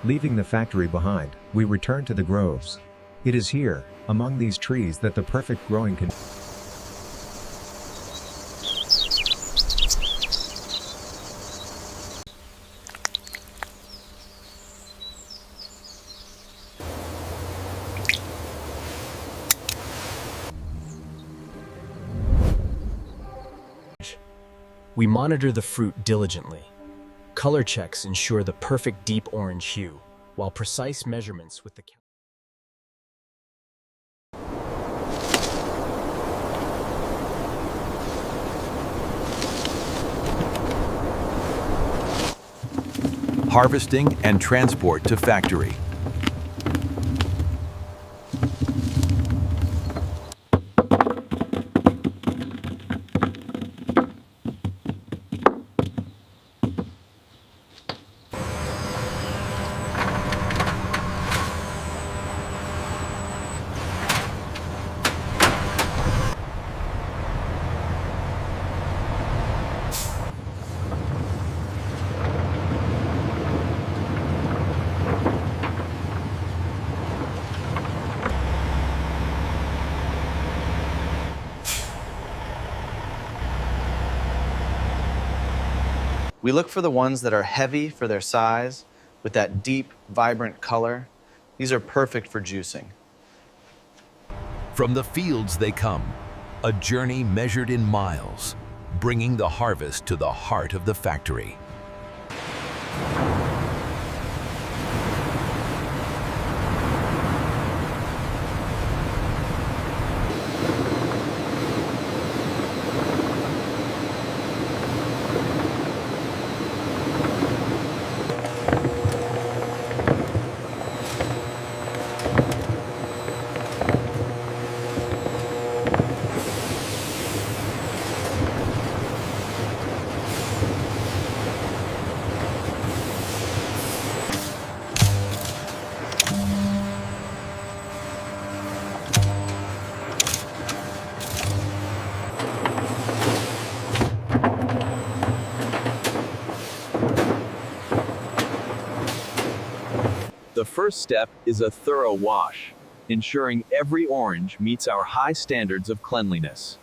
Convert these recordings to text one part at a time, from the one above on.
Leaving the factory behind, we return to the groves. It is here, among these trees, that the perfect growing We monitor the fruit diligently. Color checks ensure the perfect deep orange hue, while precise measurements with the harvesting and transport to factory. We look for the ones that are heavy for their size, with that deep, vibrant color. These are perfect for juicing. From the fields they come, a journey measured in miles, bringing the harvest to the heart of the factory. The first step is a thorough wash, ensuring every orange meets our high standards of cleanliness.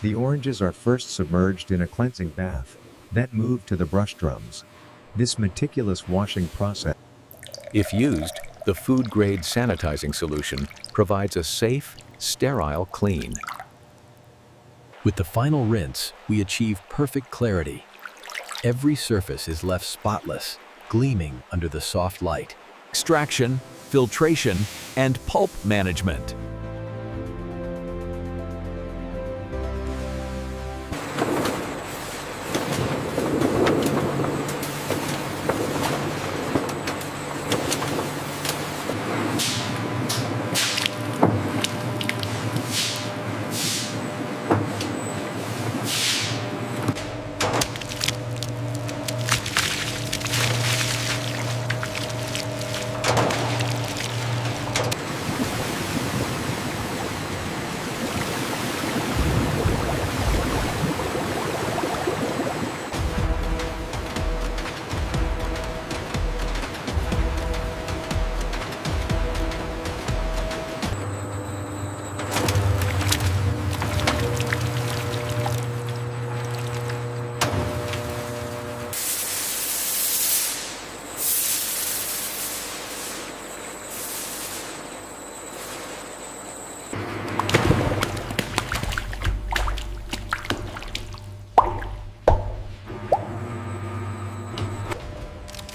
The oranges are first submerged in a cleansing bath, then moved to the brush drums. This meticulous washing process, If used, the food-grade sanitizing solution provides a safe, sterile clean. With the final rinse, we achieve perfect clarity. Every surface is left spotless, gleaming under the soft light. Extraction, filtration, and pulp management.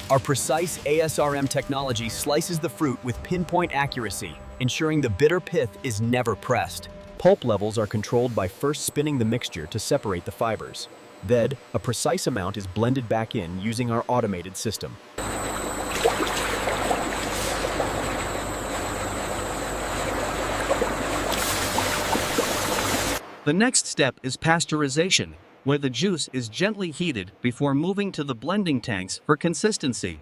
Our precise ASRM technology slices the fruit with pinpoint accuracy, ensuring the bitter pith is never pressed. Pulp levels are controlled by first spinning the mixture to separate the fibers. Then, a precise amount is blended back in using our automated system. The next step is pasteurization, where the juice is gently heated before moving to the blending tanks for consistency.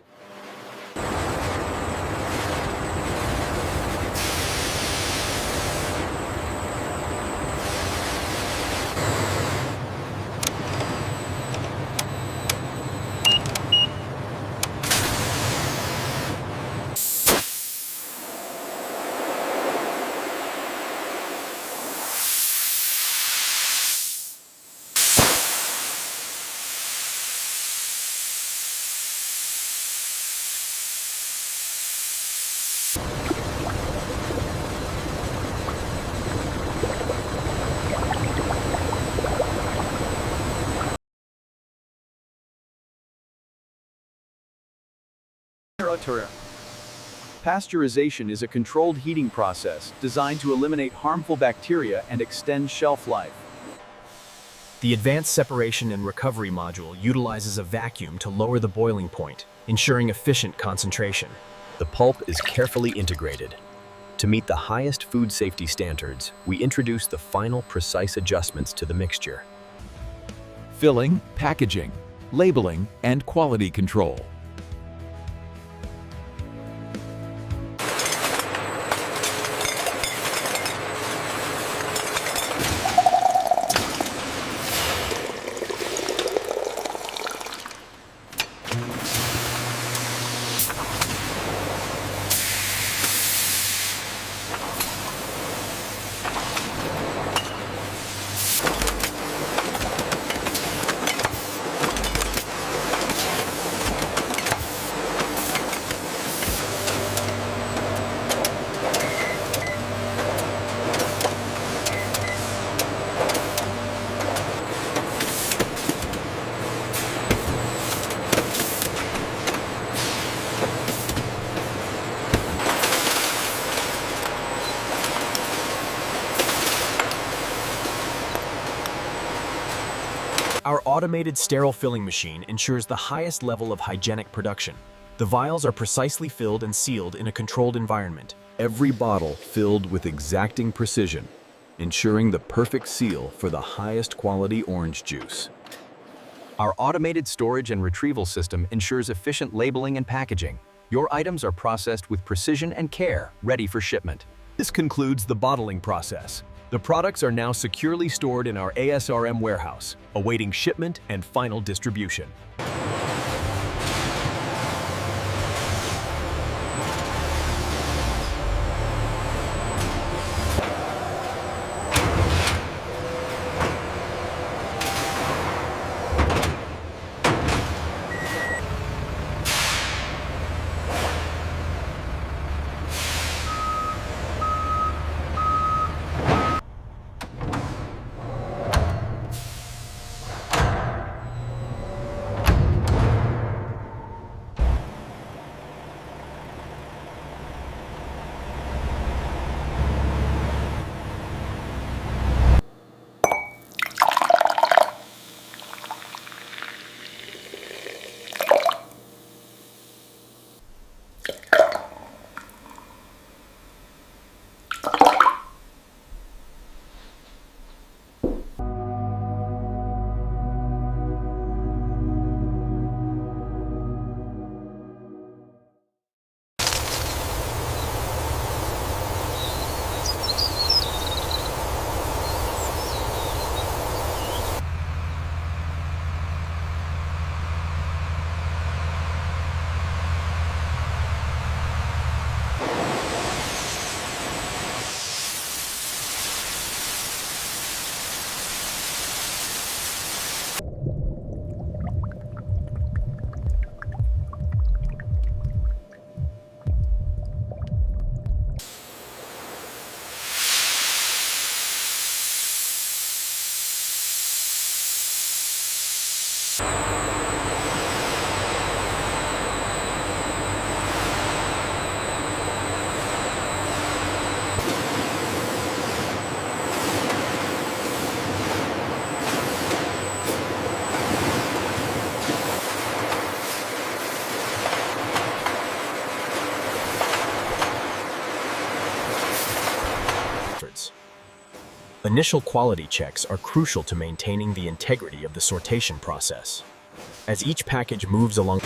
Pasteurization is a controlled heating process designed to eliminate harmful bacteria and extend shelf life. The advanced separation and recovery module utilizes a vacuum to lower the boiling point, ensuring efficient concentration. The pulp is carefully integrated. To meet the highest food safety standards, we introduce the final precise adjustments to the mixture. Filling, packaging, labeling, and quality control. Our automated sterile filling machine ensures the highest level of hygienic production. The vials are precisely filled and sealed in a controlled environment. Every bottle filled with exacting precision, ensuring the perfect seal for the highest quality orange juice. Our automated storage and retrieval system ensures efficient labeling and packaging. Your items are processed with precision and care, ready for shipment. This concludes the bottling process. The products are now securely stored in our ASRM warehouse, awaiting shipment and final distribution. Initial quality checks are crucial to maintaining the integrity of the sortation process. As each package moves along